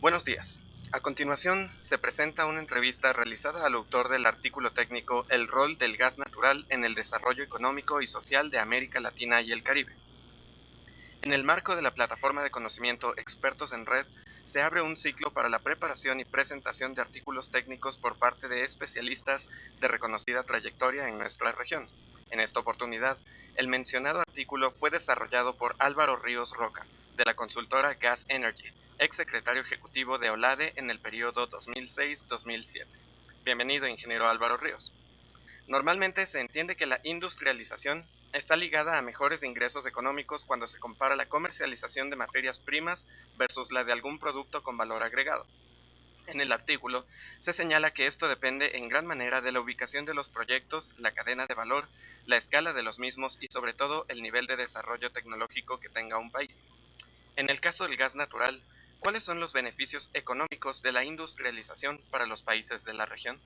Buenos días. A continuación, se presenta una entrevista realizada al autor del artículo técnico El rol del gas natural en el desarrollo económico y social de América Latina y el Caribe. En el marco de la plataforma de conocimiento Expertos en Red, se abre un ciclo para la preparación y presentación de artículos técnicos por parte de especialistas de reconocida trayectoria en nuestra región. En esta oportunidad, el mencionado artículo fue desarrollado por Álvaro Ríos Roca, de la consultora Gas Energy, ex secretario ejecutivo de OLADE en el periodo 2006-2007. Bienvenido, ingeniero Álvaro Ríos. Normalmente se entiende que la industrialización está ligada a mejores ingresos económicos cuando se compara la comercialización de materias primas versus la de algún producto con valor agregado. En el artículo se señala que esto depende en gran manera de la ubicación de los proyectos, la cadena de valor, la escala de los mismos y sobre todo el nivel de desarrollo tecnológico que tenga un país. En el caso del gas natural, ¿cuáles son los beneficios económicos de la industrialización para los países de la región?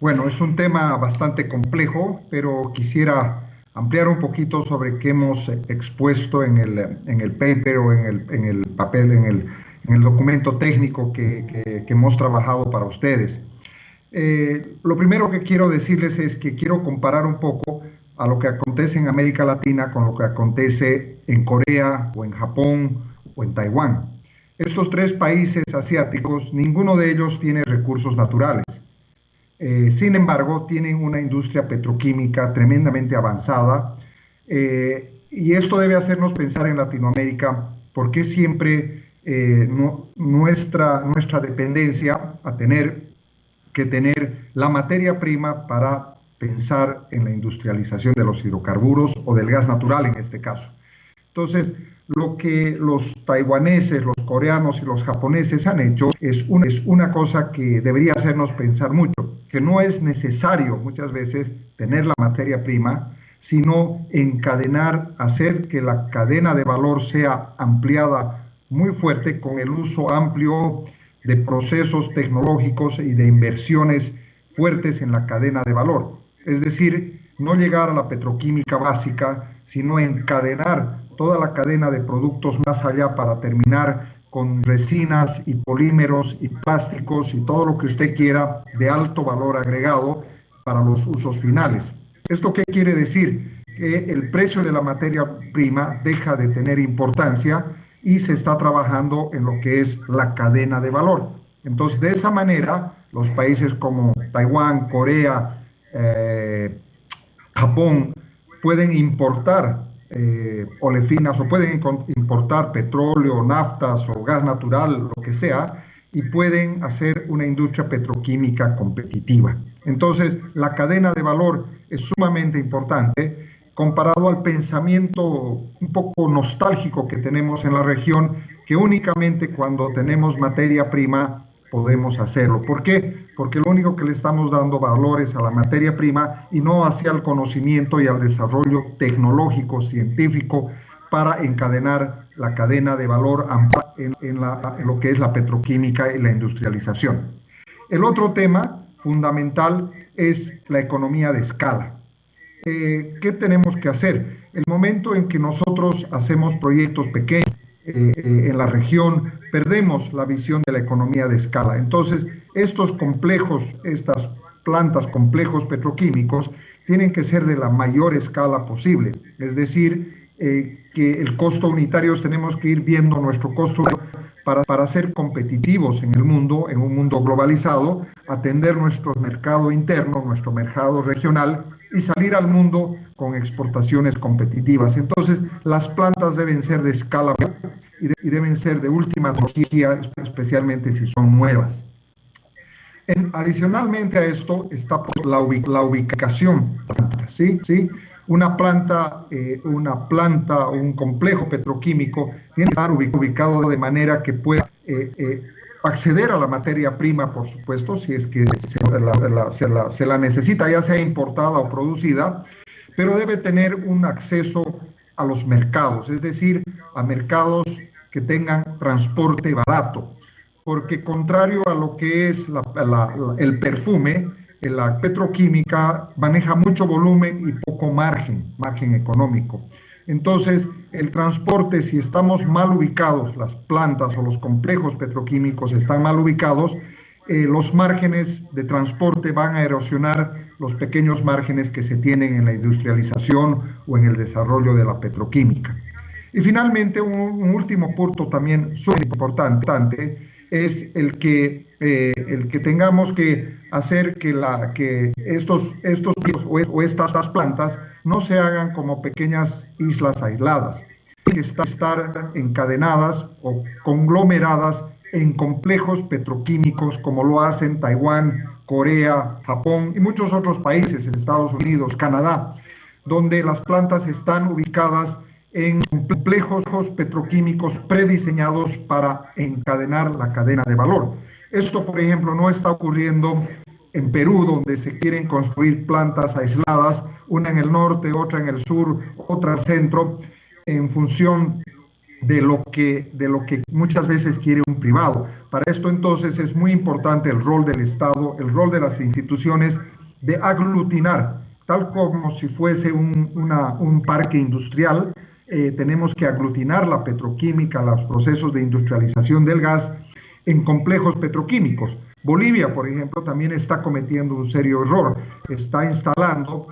Bueno, es un tema bastante complejo, pero quisiera ampliar un poquito sobre qué hemos expuesto en el paper o en el papel, en el documento técnico que hemos trabajado para ustedes. Lo primero que quiero decirles es que quiero comparar un poco a lo que acontece en América Latina con lo que acontece en Corea o en Japón o en Taiwán. Estos tres países asiáticos, ninguno de ellos tiene recursos naturales. Sin embargo, tienen una industria petroquímica tremendamente avanzada, y esto debe hacernos pensar en Latinoamérica por qué siempre nuestra dependencia a tener la materia prima para pensar en la industrialización de los hidrocarburos o del gas natural en este caso. Entonces, lo que los taiwaneses, los coreanos y los japoneses han hecho es una cosa que debería hacernos pensar mucho, que no es necesario muchas veces tener la materia prima, sino encadenar, hacer que la cadena de valor sea ampliada muy fuerte con el uso amplio de procesos tecnológicos y de inversiones fuertes en la cadena de valor. Es decir, no llegar a la petroquímica básica, sino encadenar toda la cadena de productos más allá para terminar con resinas y polímeros y plásticos y todo lo que usted quiera de alto valor agregado para los usos finales. ¿Esto qué quiere decir? Que el precio de la materia prima deja de tener importancia y se está trabajando en lo que es la cadena de valor. Entonces, de esa manera, los países como Taiwán, Corea, Japón, pueden importar olefinas o pueden importar petróleo, naftas o gas natural, lo que sea, y pueden hacer una industria petroquímica competitiva. Entonces, la cadena de valor es sumamente importante comparado al pensamiento un poco nostálgico que tenemos en la región, que únicamente cuando tenemos materia prima podemos hacerlo. ¿Por qué? Porque lo único que le estamos dando valor es a la materia prima y no hacia el conocimiento y al desarrollo tecnológico, científico, para encadenar la cadena de valor en lo que es la petroquímica y la industrialización. El otro tema fundamental es la economía de escala. ¿Qué tenemos que hacer? El momento en que nosotros hacemos proyectos pequeños en la región, perdemos la visión de la economía de escala. Entonces, estos complejos, estas plantas, complejos petroquímicos, tienen que ser de la mayor escala posible. Es decir, que el costo unitario, tenemos que ir viendo nuestro costo para ser competitivos en el mundo, en un mundo globalizado, atender nuestro mercado interno, nuestro mercado regional y salir al mundo con exportaciones competitivas. Entonces, las plantas deben ser de escala y deben ser de última tecnología, especialmente si son nuevas. Adicionalmente a esto está la ubicación, ¿sí? Una planta, un complejo petroquímico tiene que estar ubicado de manera que pueda acceder a la materia prima, por supuesto, si es que se la necesita, ya sea importada o producida, pero debe tener un acceso a los mercados, es decir, a mercados que tengan transporte barato, porque contrario a lo que es el perfume, la petroquímica maneja mucho volumen y poco margen económico. Entonces, el transporte, si estamos mal ubicados, las plantas o los complejos petroquímicos están mal ubicados, los márgenes de transporte van a erosionar los pequeños márgenes que se tienen en la industrialización o en el desarrollo de la petroquímica. Y finalmente, un último punto también súper importante es el que tengamos que hacer que estos o estas plantas no se hagan como pequeñas islas aisladas, que estar encadenadas o conglomeradas en complejos petroquímicos como lo hacen Taiwán, Corea, Japón y muchos otros países, en Estados Unidos, Canadá, donde las plantas están ubicadas en complejos petroquímicos prediseñados para encadenar la cadena de valor. Esto, por ejemplo, no está ocurriendo en Perú, donde se quieren construir plantas aisladas, una en el norte, otra en el sur, otra al centro, en función de lo que muchas veces quiere un privado. Para esto, entonces, es muy importante el rol del Estado, el rol de las instituciones de aglutinar, tal como si fuese un parque industrial. Tenemos que aglutinar la petroquímica, los procesos de industrialización del gas en complejos petroquímicos. Bolivia, por ejemplo, también está cometiendo un serio error. Está instalando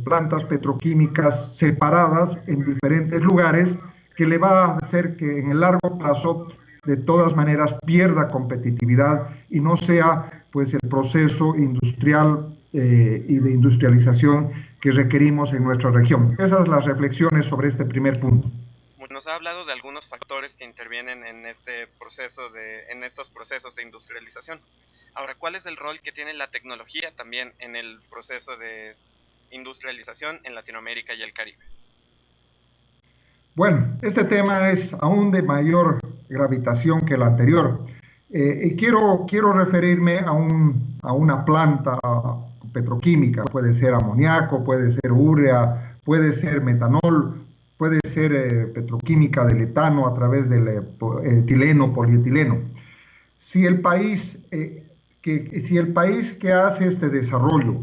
plantas petroquímicas separadas en diferentes lugares, que le va a hacer que en el largo plazo, de todas maneras, pierda competitividad y no sea pues el proceso industrial y de industrialización que requerimos en nuestra región. Esas son las reflexiones sobre este primer punto. Nos ha hablado de algunos factores que intervienen en estos procesos de industrialización. Ahora, ¿cuál es el rol que tiene la tecnología también en el proceso de industrialización en Latinoamérica y el Caribe? Bueno, este tema es aún de mayor gravitación que el anterior. Y quiero referirme a una planta petroquímica. Puede ser amoníaco, puede ser urea, puede ser metanol, puede ser petroquímica del etano a través del etileno, polietileno. Si el país que hace este desarrollo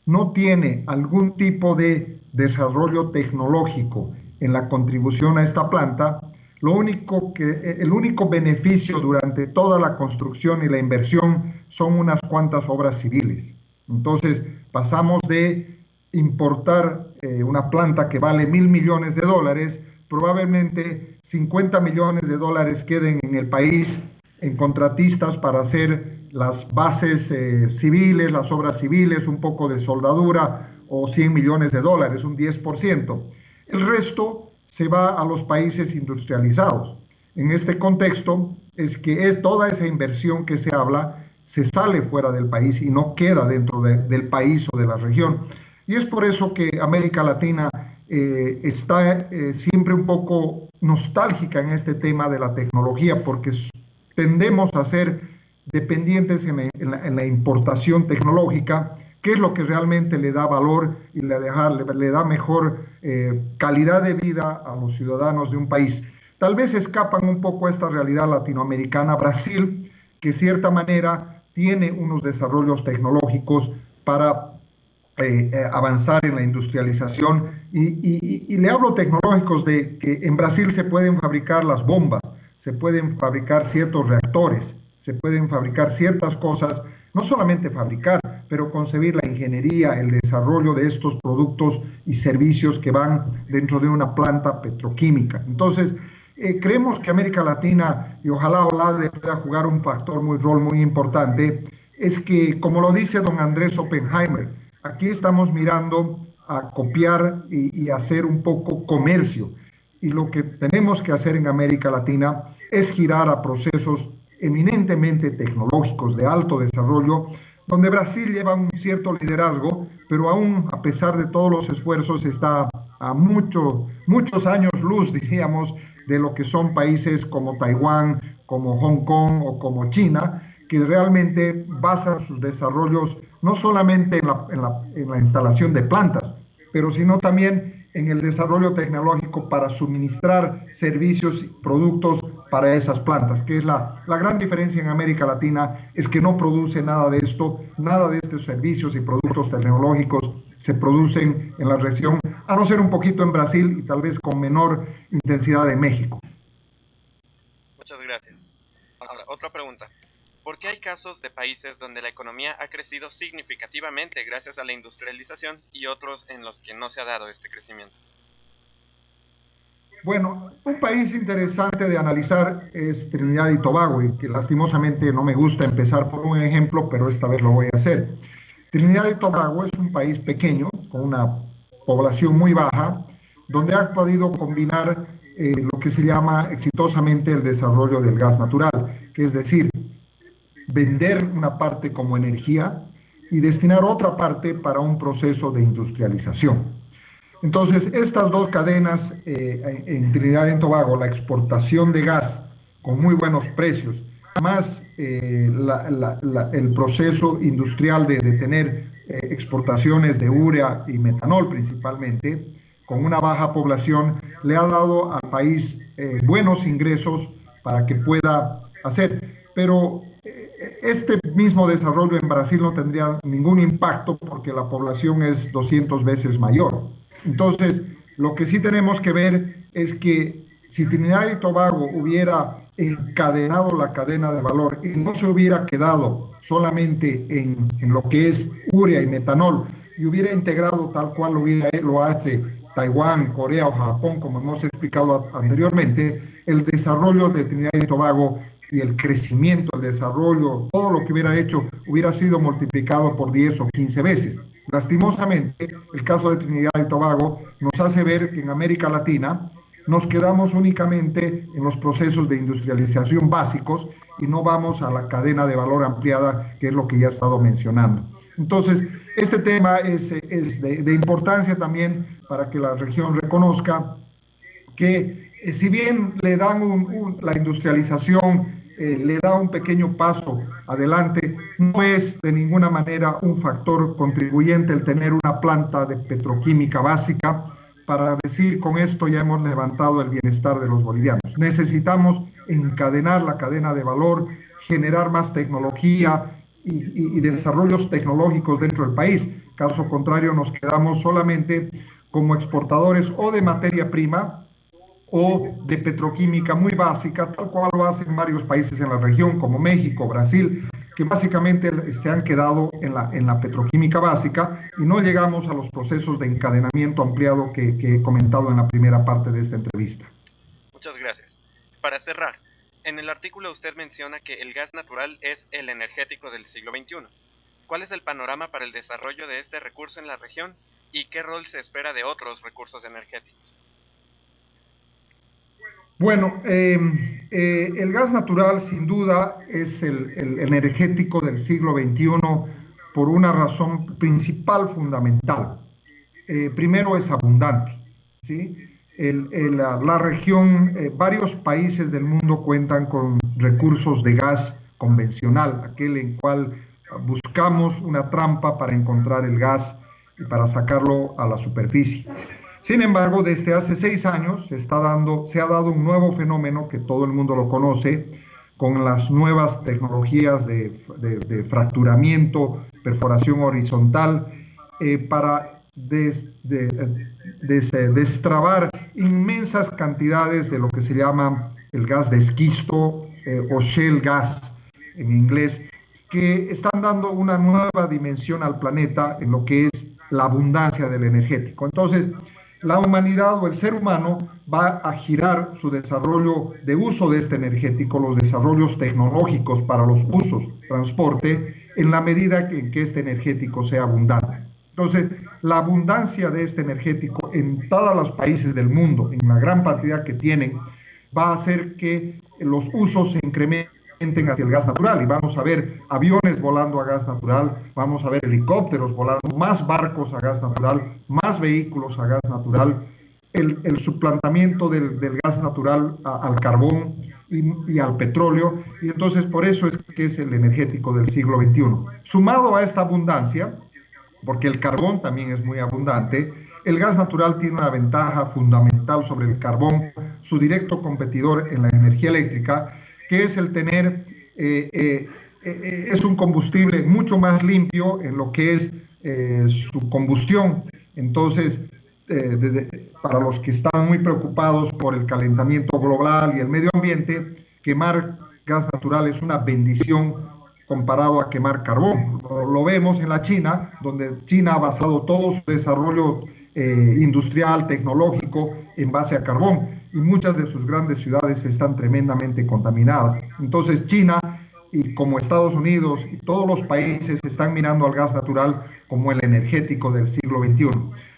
no tiene algún tipo de desarrollo tecnológico en la contribución a esta planta, el único beneficio durante toda la construcción y la inversión son unas cuantas obras civiles. Entonces, pasamos de importar una planta que vale $1.000 millones, probablemente $50 millones queden en el país en contratistas para hacer las bases civiles, las obras civiles, un poco de soldadura, o $100 millones, un 10%. El resto se va a los países industrializados. En este contexto es que toda esa inversión que se habla se sale fuera del país y no queda dentro del país o de la región. Y es por eso que América Latina está siempre un poco nostálgica en este tema de la tecnología, porque tendemos a ser dependientes en la importación tecnológica, que es lo que realmente le da valor y le da mejor calidad de vida a los ciudadanos de un país. Tal vez escapan un poco a esta realidad latinoamericana. Brasil, que de cierta manera tiene unos desarrollos tecnológicos para avanzar en la industrialización, y le hablo tecnológicos de que en Brasil se pueden fabricar las bombas, se pueden fabricar ciertos reactores, se pueden fabricar ciertas cosas, no solamente fabricar, pero concebir la ingeniería, el desarrollo de estos productos y servicios que van dentro de una planta petroquímica. Entonces, creemos que América Latina, y ojalá OLADE pueda jugar un rol muy importante, es que, como lo dice don Andrés Oppenheimer, aquí estamos mirando a copiar y hacer un poco comercio. Y lo que tenemos que hacer en América Latina es girar a procesos eminentemente tecnológicos de alto desarrollo, donde Brasil lleva un cierto liderazgo, pero aún, a pesar de todos los esfuerzos, está a muchos años luz, diríamos, de lo que son países como Taiwán, como Hong Kong o como China, que realmente basan sus desarrollos no solamente en la instalación de plantas, pero sino también en el desarrollo tecnológico para suministrar servicios y productos para esas plantas, que es la gran diferencia en América Latina, es que no produce nada de esto, nada de estos servicios y productos tecnológicos se producen en la región, a no ser un poquito en Brasil y tal vez con menor intensidad en México. Muchas gracias. Ahora, otra pregunta. ¿Por qué hay casos de países donde la economía ha crecido significativamente gracias a la industrialización y otros en los que no se ha dado este crecimiento? Bueno, un país interesante de analizar es Trinidad y Tobago, y que lastimosamente no me gusta empezar por un ejemplo, pero esta vez lo voy a hacer. Trinidad y Tobago es un país pequeño, con una población muy baja, donde ha podido combinar lo que se llama exitosamente el desarrollo del gas natural, que es decir, vender una parte como energía y destinar otra parte para un proceso de industrialización. Entonces, estas dos cadenas en Trinidad y Tobago, la exportación de gas con muy buenos precios, más el proceso industrial de tener exportaciones de urea y metanol principalmente, con una baja población, le ha dado al país buenos ingresos para que pueda hacer. Pero este mismo desarrollo en Brasil no tendría ningún impacto porque la población es 200 veces mayor. Entonces, lo que sí tenemos que ver es que si Trinidad y Tobago hubiera encadenado la cadena de valor y no se hubiera quedado solamente en lo que es urea y metanol y hubiera integrado tal cual lo hace Taiwán, Corea o Japón, como hemos explicado anteriormente, el desarrollo de Trinidad y Tobago y el crecimiento, el desarrollo, todo lo que hubiera hecho hubiera sido multiplicado por 10 o 15 veces. Lastimosamente, el caso de Trinidad y Tobago nos hace ver que en América Latina nos quedamos únicamente en los procesos de industrialización básicos y no vamos a la cadena de valor ampliada, que es lo que ya he estado mencionando. Entonces, este tema es de importancia también para que la región reconozca que si bien le dan la industrialización, le da un pequeño paso adelante, no es de ninguna manera un factor contribuyente el tener una planta de petroquímica básica para decir con esto ya hemos levantado el bienestar de los bolivianos. Necesitamos encadenar la cadena de valor, generar más tecnología y desarrollos tecnológicos dentro del país. Caso contrario, nos quedamos solamente como exportadores o de materia prima o de petroquímica muy básica, tal cual lo hacen varios países en la región, como México, Brasil, que básicamente se han quedado en la petroquímica básica y no llegamos a los procesos de encadenamiento ampliado que he comentado en la primera parte de esta entrevista. Muchas gracias. Para cerrar, en el artículo usted menciona que el gas natural es el energético del siglo XXI. ¿Cuál es el panorama para el desarrollo de este recurso en la región y qué rol se espera de otros recursos energéticos? Bueno, el gas natural sin duda es el energético del siglo XXI por una razón principal, fundamental. Primero es abundante, ¿sí? La región, varios países del mundo cuentan con recursos de gas convencional, aquel en cual buscamos una trampa para encontrar el gas y para sacarlo a la superficie. Sin embargo, desde hace 6 años se ha dado un nuevo fenómeno que todo el mundo lo conoce, con las nuevas tecnologías de fracturamiento, perforación horizontal, para destrabar inmensas cantidades de lo que se llama el gas de esquisto o shale gas en inglés, que están dando una nueva dimensión al planeta en lo que es la abundancia del energético. Entonces, la humanidad o el ser humano va a girar su desarrollo de uso de este energético, los desarrollos tecnológicos para los usos, transporte, en la medida en que este energético sea abundante. Entonces, la abundancia de este energético en todos los países del mundo, en la gran cantidad que tienen, va a hacer que los usos se incrementen hacia el gas natural y vamos a ver aviones volando a gas natural, vamos a ver helicópteros volando, más barcos a gas natural, más vehículos a gas natural, el suplantamiento del gas natural al carbón y al petróleo, y entonces por eso es que es el energético del siglo XXI. Sumado a esta abundancia, porque el carbón también es muy abundante, el gas natural tiene una ventaja fundamental sobre el carbón, su directo competidor en la energía eléctrica, que es el tener, es un combustible mucho más limpio en lo que es su combustión. Entonces, para los que están muy preocupados por el calentamiento global y el medio ambiente, quemar gas natural es una bendición comparado a quemar carbón. Lo vemos en la China, donde China ha basado todo su desarrollo industrial, tecnológico, en base a carbón, y muchas de sus grandes ciudades están tremendamente contaminadas. Entonces China y como Estados Unidos y todos los países están mirando al gas natural como el energético del siglo XXI.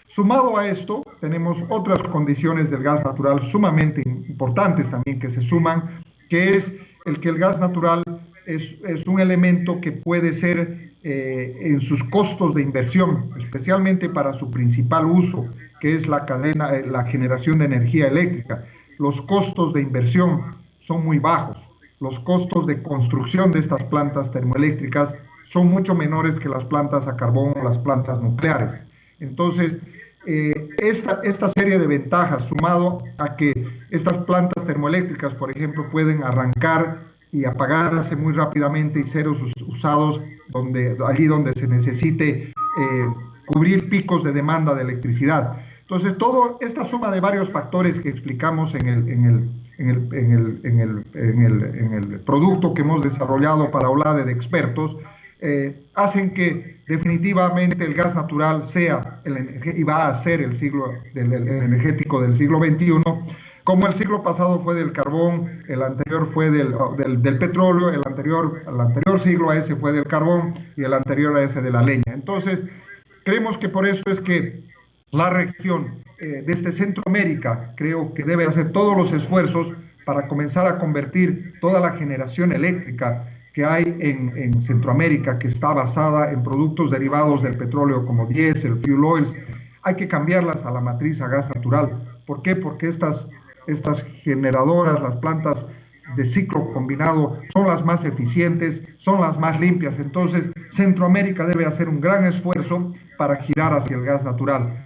Sumado a esto, tenemos otras condiciones del gas natural sumamente importantes también que se suman, que es el que el gas natural es un elemento que puede ser en sus costos de inversión, especialmente para su principal uso, que es la cadena, la generación de energía eléctrica. Los costos de inversión son muy bajos. Los costos de construcción de estas plantas termoeléctricas son mucho menores que las plantas a carbón o las plantas nucleares. Entonces, esta serie de ventajas, sumado a que estas plantas termoeléctricas, por ejemplo, pueden arrancar y apagarse muy rápidamente y ser usados allí donde se necesite cubrir picos de demanda de electricidad. Entonces, toda esta suma de varios factores que explicamos en el producto que hemos desarrollado para OLADE de expertos, hacen que definitivamente el gas natural sea y va a ser el energético del siglo XXI, como el siglo pasado fue del carbón, el anterior fue del petróleo, el anterior siglo a ese fue del carbón y el anterior a ese de la leña. Entonces, creemos que por eso es que la región desde Centroamérica creo que debe hacer todos los esfuerzos para comenzar a convertir toda la generación eléctrica que hay en Centroamérica, que está basada en productos derivados del petróleo como diésel, fuel oils, hay que cambiarlas a la matriz a gas natural. ¿Por qué? Porque estas generadoras, las plantas de ciclo combinado, son las más eficientes, son las más limpias. Entonces, Centroamérica debe hacer un gran esfuerzo para girar hacia el gas natural.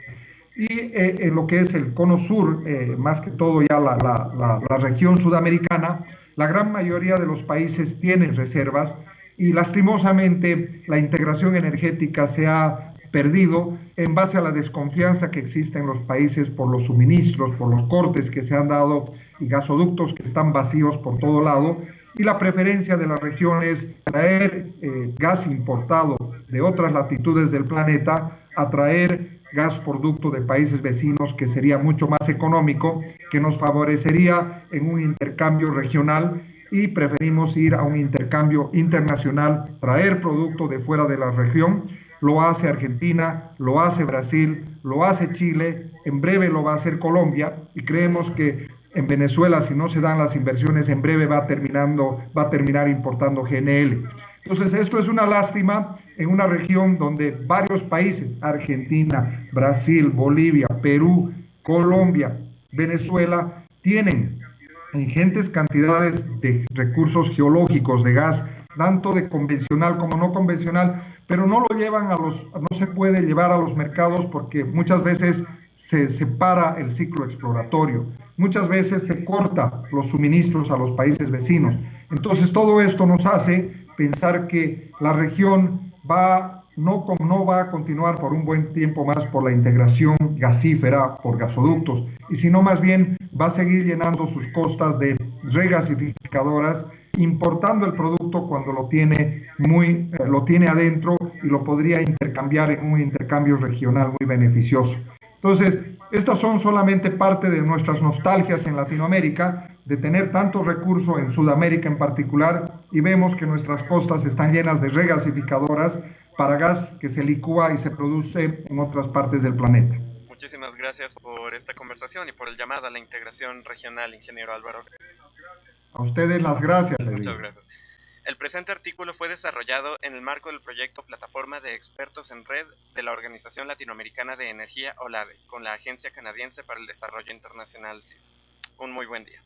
Y en lo que es el cono sur, más que todo ya la región sudamericana, la gran mayoría de los países tienen reservas y lastimosamente la integración energética se ha perdido en base a la desconfianza que existe en los países por los suministros, por los cortes que se han dado y gasoductos que están vacíos por todo lado, y la preferencia de las regiones traer gas importado de otras latitudes del planeta a traer gas producto de países vecinos, que sería mucho más económico, que nos favorecería en un intercambio regional, y preferimos ir a un intercambio internacional, traer producto de fuera de la región. Lo hace Argentina, lo hace Brasil, lo hace Chile, en breve lo va a hacer Colombia, y creemos que en Venezuela, si no se dan las inversiones, en breve va a terminar importando GNL. Entonces, esto es una lástima en una región donde varios países, Argentina, Brasil, Bolivia, Perú, Colombia, Venezuela, tienen ingentes cantidades de recursos geológicos, de gas, tanto de convencional como no convencional, pero no se puede llevar a los mercados porque muchas veces se separa el ciclo exploratorio, muchas veces se corta los suministros a los países vecinos. Entonces, todo esto nos hace pensar que la región no va a continuar por un buen tiempo más por la integración gasífera, por gasoductos, y sino más bien va a seguir llenando sus costas de regasificadoras, importando el producto cuando lo tiene adentro, y lo podría intercambiar en un intercambio regional muy beneficioso. Entonces, estas son solamente parte de nuestras nostalgias en Latinoamérica, de tener tanto recurso en Sudamérica en particular, y vemos que nuestras costas están llenas de regasificadoras para gas que se licúa y se produce en otras partes del planeta. Muchísimas gracias por esta conversación y por el llamado a la integración regional, ingeniero Álvaro. A ustedes las gracias. Muchas gracias. El presente artículo fue desarrollado en el marco del proyecto Plataforma de Expertos en Red de la Organización Latinoamericana de Energía, OLADE, con la Agencia Canadiense para el Desarrollo Internacional, CID. Un muy buen día.